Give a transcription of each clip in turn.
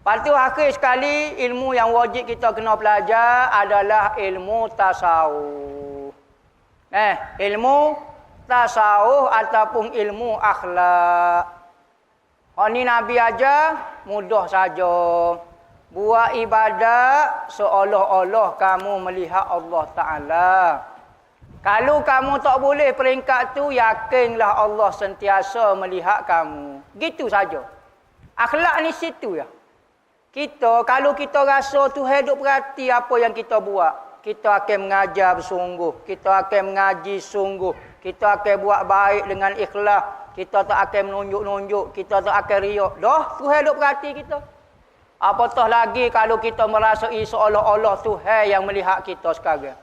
Lepas tu akhir sekali, ilmu yang wajib kita kena belajar adalah ilmu tasawuf. Ilmu tasawuf ataupun ilmu akhlak. Ni Nabi ajar, mudah saja. Buat ibadat seolah-olah kamu melihat Allah Ta'ala. Kalau kamu tak boleh peringkat tu, yakinlah Allah sentiasa melihat kamu. Gitu saja. Akhlak ni situ ya. Kalau kita rasa Tuhan duk perhati apa yang kita buat, kita akan mengajar bersungguh, kita akan mengaji sungguh, kita akan buat baik dengan ikhlas, kita tak akan menunjuk-nunjuk, kita tak akan riak. Dah, Tuhan duk perhati kita. Apatah lagi kalau kita merasai seolah-olah Tuhan yang melihat kita sekarang.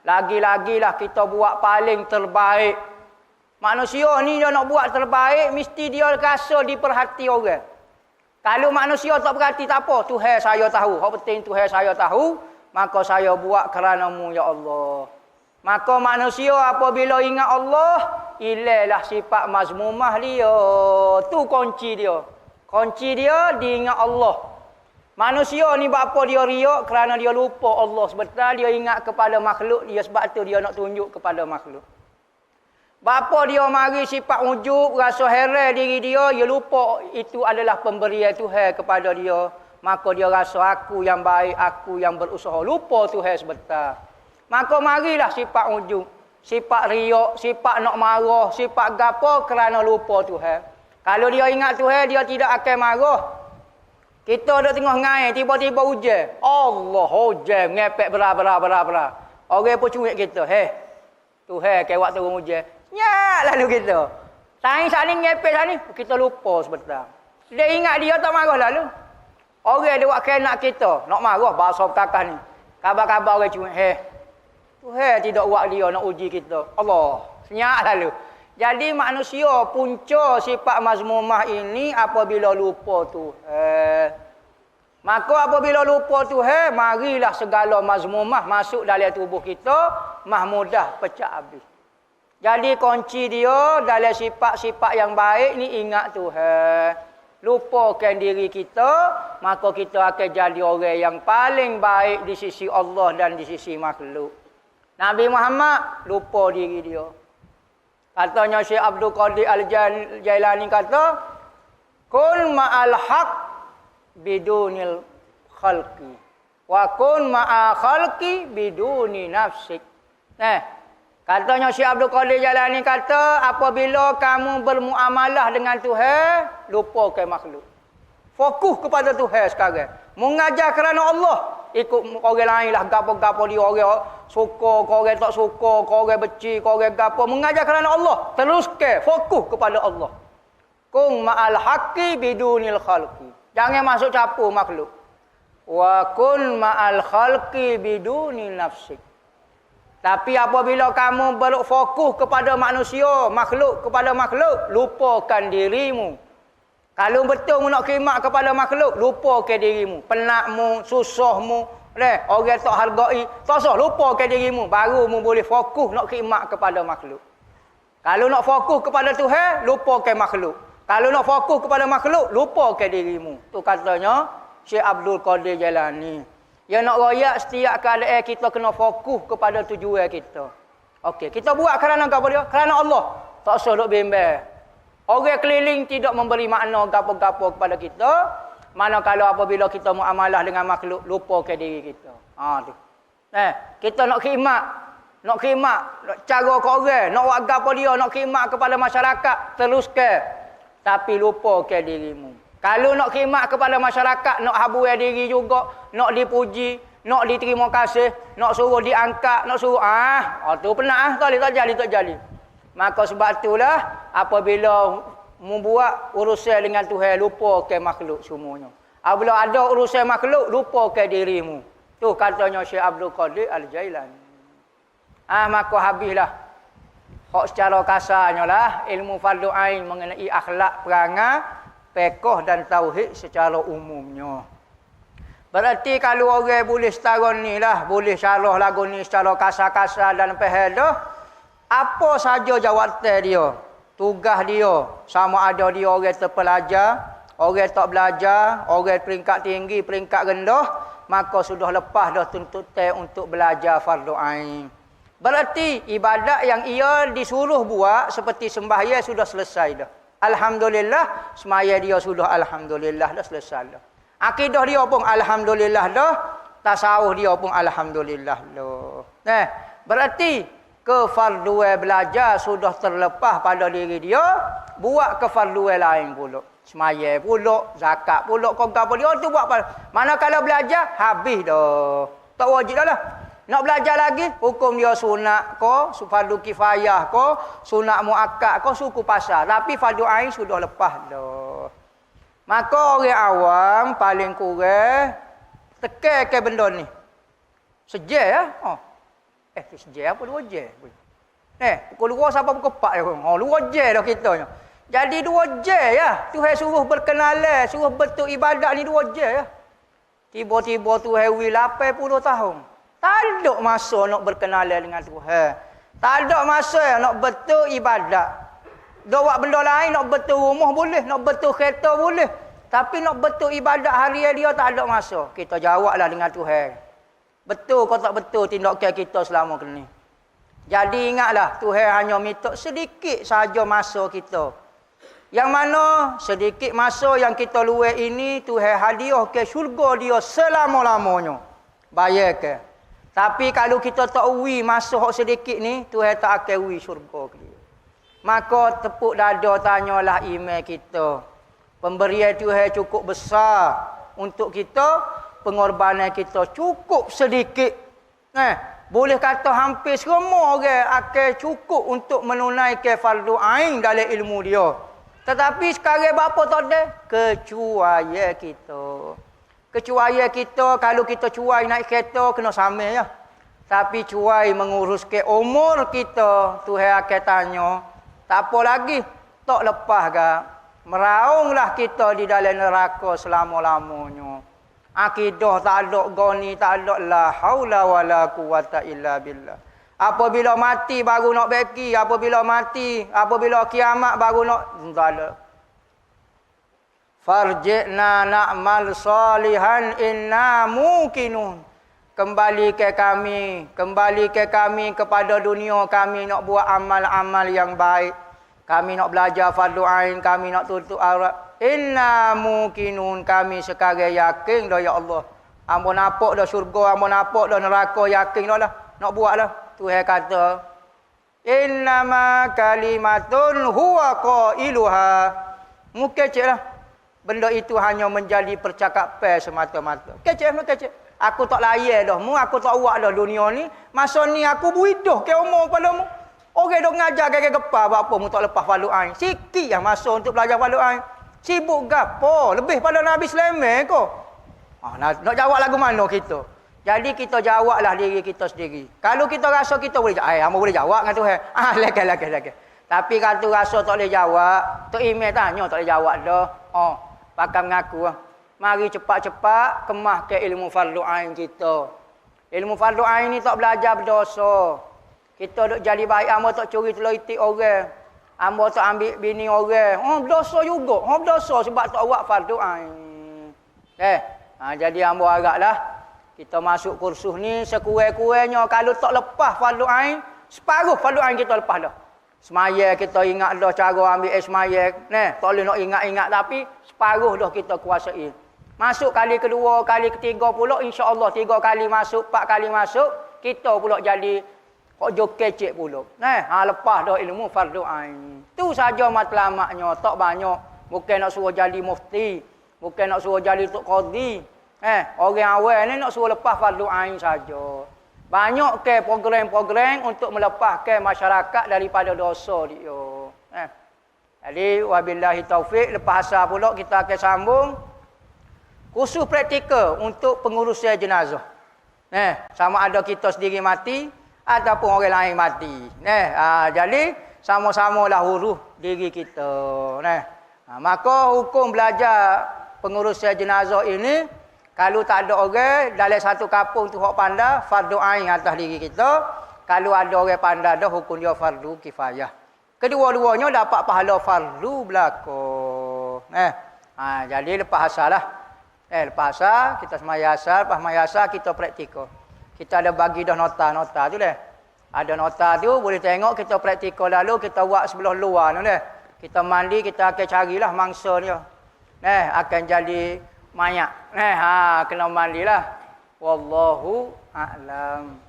Lagi-lagilah kita buat paling terbaik. Manusia ni dia nak buat terbaik, mesti dia rasa diperhati orang. Kalau manusia tak perhati tak apa, Tuhan saya tahu. Hak penting Tuhan saya tahu, maka saya buat kerana-Mu ya Allah. Maka manusia apabila ingat Allah, ilailah sifat mazmumah dia. Tu kunci dia. Kunci dia diingat Allah. Manusia ni buat apa dia riak? Kerana dia lupa Allah. Sebentar dia ingat kepada makhluk dia, sebab tu dia nak tunjuk kepada makhluk. Bapa dia mari sifat ujub, rasa heran diri dia lupa itu adalah pemberian Tuhan kepada dia. Maka dia rasa aku yang baik, aku yang berusaha. Lupa Tuhan sebentar. Maka marilah sifat ujub, sifat riak, sifat nak marah, sifat gapo kerana lupa Tuhan. Kalau dia ingat Tuhan, dia tidak akan marah. Kita duduk tengah ngai, tiba-tiba hujan. Allah, hujan, ngepek berat. Orang pun cuik kita. Tuhan, kayak waktu hujan. Nyak lalu kita. Saat ni ngepek saat ni, kita lupa sebentar. Dia ingat dia tak marah lalu. Orang dia buat kenak kita, nak marah, bahasa kakak ni. Kabar-kabar orang cuik. Tuhan tidak buat dia nak uji kita. Allah, senyak lalu. Jadi manusia punca sifat mazmumah ini apabila lupa Tuhan. Maka apabila lupa Tuhan, marilah segala mazmumah masuk dalam tubuh kita, mudah pecah habis. Jadi kunci dia dalam sifat-sifat yang baik ni ingat Tuhan. Lupakan diri kita, maka kita akan jadi orang yang paling baik di sisi Allah dan di sisi makhluk. Nabi Muhammad lupa diri dia. Katanya Syekh Abdul Qadir Al-Jailani kata, kun ma'al haq bidunil khalqi wa kun ma'a khalqi biduni nafsik. Katanya Syekh Abdul Qadir Jailani kata, apabila kamu bermuamalah dengan Tuhan, lupakan makhluk. Fokus kepada Tuhan sekarang. Mengajar kerana Allah. Ikut orang lain lah, gapo-gapo dia, orang suka, orang tak suka, orang benci, orang gapo. Mengajar kerana Allah. Teruskan, fokus kepada Allah. Kung ma'al haqqi bidunil khalqi. Jangan masuk campur makhluk. Wa kun ma'al khalqi biduni nafsik. Tapi apabila kamu berfokus kepada manusia, makhluk kepada makhluk, lupakan dirimu. Kalau betul mu nak khidmat kepada makhluk, lupakan dirimu. Penatmu, susahmu, orang tak hargai, tak usah lupakan dirimu. Baru mu boleh fokus nak khidmat kepada makhluk. Kalau nak fokus kepada Tuhan, lupakan makhluk. Kalau nak fokus kepada makhluk, lupakan dirimu. Tu katanya Syekh Abdul Qadir Jailani. Yang nak royak setiap keadaan kita kena fokus kepada tujuan kita. Okey, kita buat kerana apa dia? Kerana Allah. Tak usah duk bimbang. Orang keliling tidak memberi makna gapo-gapo kepada kita. Manakala apabila kita muamalah dengan makhluk, lupakan diri kita. Tu. Kita nak khidmat. Nak cara ke orang. Nak buat gapo dia, nak khidmat kepada masyarakat. Teruskan. Tapi lupakan dirimu. Kalau nak khidmat kepada masyarakat, nak habuai diri juga, nak dipuji, nak diterima kasih, nak suruh diangkat, nak suruh tu penat tak jadi. Maka sebab itulah apabila membuat urusan dengan Tuhan, lupakan makhluk semuanya. Apabila ada urusan makhluk, lupakan dirimu. Tu katanya Syekh Abdul Qadir Al-Jailani. Maka habislah. Hak secara kasarnya lah ilmu fardu ain mengenai akhlak, perangai, fiqh dan tauhid secara umumnya. Berarti kalau orang boleh setara ni lah, boleh syarah lagu ni secara kasar-kasar dan faham dah, apa saja jawatan dia, tugas dia, sama ada dia orang terpelajar Orang tak belajar, orang peringkat tinggi, peringkat rendah, maka sudah lepas dah tuntutan untuk belajar fardu ain. Berarti ibadat yang ia disuruh buat seperti sembahyang sudah selesai dah. Alhamdulillah, sembahyang dia sudah alhamdulillah dah selesai dah. Akidah dia pun alhamdulillah dah, tasawuf dia pun alhamdulillah dah. Berarti kefarduan belajar sudah terlepas pada diri dia, buat kefarduan lain pula. Semaya pula, zakat pula, kau apa dia tu buat apa? Manakala belajar habis dah. Tak wajib dah lah. Nak belajar lagi, hukum dia sunat ko, fardu kifayah ko, sunat muakkad ko, suku pasar. Tapi fardu ain sudah lepas dah. Maka orang awam paling kurang tekan ke benda ni. Sejak ya? Sejak apa 2 jam? Pukul 2 sampai pukul 4 je. 2 jam dah kita ni. Jadi 2 jam ya. Tuhan suruh berkenalan, suruh betul ibadat ni 2 jam ya. Tiba-tiba Tuhan wi 80 tahun. Tak ada masa nak berkenalan dengan Tuhan. Tak ada masa nak betul ibadat. Dah buat benda lain, nak betul rumah boleh, nak betul kereta boleh. Tapi nak betul ibadat harian dia tak ada masa. Kita jawablah dengan Tuhan. Betul kau tak betul tindakan kita selama ni. Jadi ingatlah, Tuhan hanya minta sedikit saja masa kita. Yang mana sedikit masa yang kita luar ini, Tuhan hadiah ke syurga dia selama-lamanya. Bayarkan. Tapi kalau kita tak uwi masa sedikit ni, Tuhan tak akan uwi syurga ke dia. Maka tepuk dada tanyalah iman kita. Pemberian Tuhan cukup besar untuk kita, pengorbanan kita cukup sedikit. Boleh kata hampir semua orang akan cukup untuk menunaikan fardu ain dalam ilmu dia. Tetapi sekarang apa tak ada? Kecuali kita. Kecuali kita, kalau kita cuai naik kereta, kena sama ya. Tapi cuai menguruskan umur kita, Tuhan akan tanya, tak apa lagi, tak lepas ke? Meraunglah kita di dalam neraka selama-lamanya. Akidah tak ada goni, tak ada la haula wala quwata illa billah. Apabila mati baru nak beki, apabila mati, apabila kiamat baru nak tak ada. Farji'na na'mal salihan inna muqinun. Kembali ke kami kepada dunia, kami nak buat amal-amal yang baik. Kami nak belajar fardu ain, kami nak tutup aurat. Inna muqinun, kami sekarang yakin dah ya Allah. Ambo nampak dah syurga, ambo nampak dah neraka, yakin dah lah. Nak buat lah. Tuhan kata, innama kalimatun huwa qailuha. Mukecek lah. Benda itu hanya menjadi percakapan semata-mata. Kecek. Aku tak layak dah. Aku tak buat dah dunia ni. Masa ni aku beridah ke umur padamu. Orang dah ngajar ke kepala. Buat apa mu tak lepas fardu ain. Sikit yang masa untuk belajar fardu ain. Sibuk gapo? Lebih pada Nabi Sulaiman ko. Nak jawab lagu mana kita? Jadi kita jawablah diri kita sendiri. Kalau kita rasa kita boleh jawab. Hamba boleh jawab dengan Tuhan. Lagi. Tapi kalau rasa tak boleh jawab. Tok email tanya tak boleh jawab dah. Pakai mengaku. Mari cepat-cepat kemahkan ilmu fardu ain kita. Ilmu fardu ain ni tak belajar berdosa. Kita duk jadi baik, hamba tak curi telur itik orang. Hamba tak ambil bini orang. Berdosa juga. Berdosa sebab tak buat fardu ain. Jadi hamba haraplah kita masuk kursus ni sekurang-kurangnya kalau tak lepas fardu ain, separuh fardu ain kita lepas dah. Semaya kita ingat dah cara ambil semaya. Tak boleh nak ingat-ingat tapi separuh dah kita kuasai. Masuk kali kedua, kali ketiga pula insya-Allah 3 kali masuk, 4 kali masuk, kita pula jadi kok jokecek pula. Lepas dah ilmu fardu ain. Tu saja matlamatnya, tak banyak. Bukan nak suruh jadi mufti, bukan nak suruh jadi tok qadi. Orang awal ni nak suruh lepas fardu ain saja. Banyak ke program-program untuk melepaskan masyarakat daripada dosa dia. Jadi wabillahi taufik, lepas asar pula kita akan sambung kursus praktikal untuk pengurusan jenazah. Sama ada kita sendiri mati ataupun orang lain mati. Jadi sama-samalah urus diri kita. Maka hukum belajar pengurusan jenazah ini, kalau tak ada orang dalam satu kampung tu hok pandai, fardu ain atas diri kita. Kalau ada orang pandai dah, hukum dia fardu kifayah. Kedua-duanya dapat pahala fardu belaka. Jadi lepas asar lah. Lepas asar, kita semaya asar. Lepas semaya asar, kita praktikal. Kita ada bagi dah nota-nota tu lah. Ada nota tu, boleh tengok kita praktikal lalu, kita buat sebelah luar tu lah. Kita mandi, kita akan carilah mangsa dia. Akan jadi mayat. Kena mandilah. Wallahu a'lam.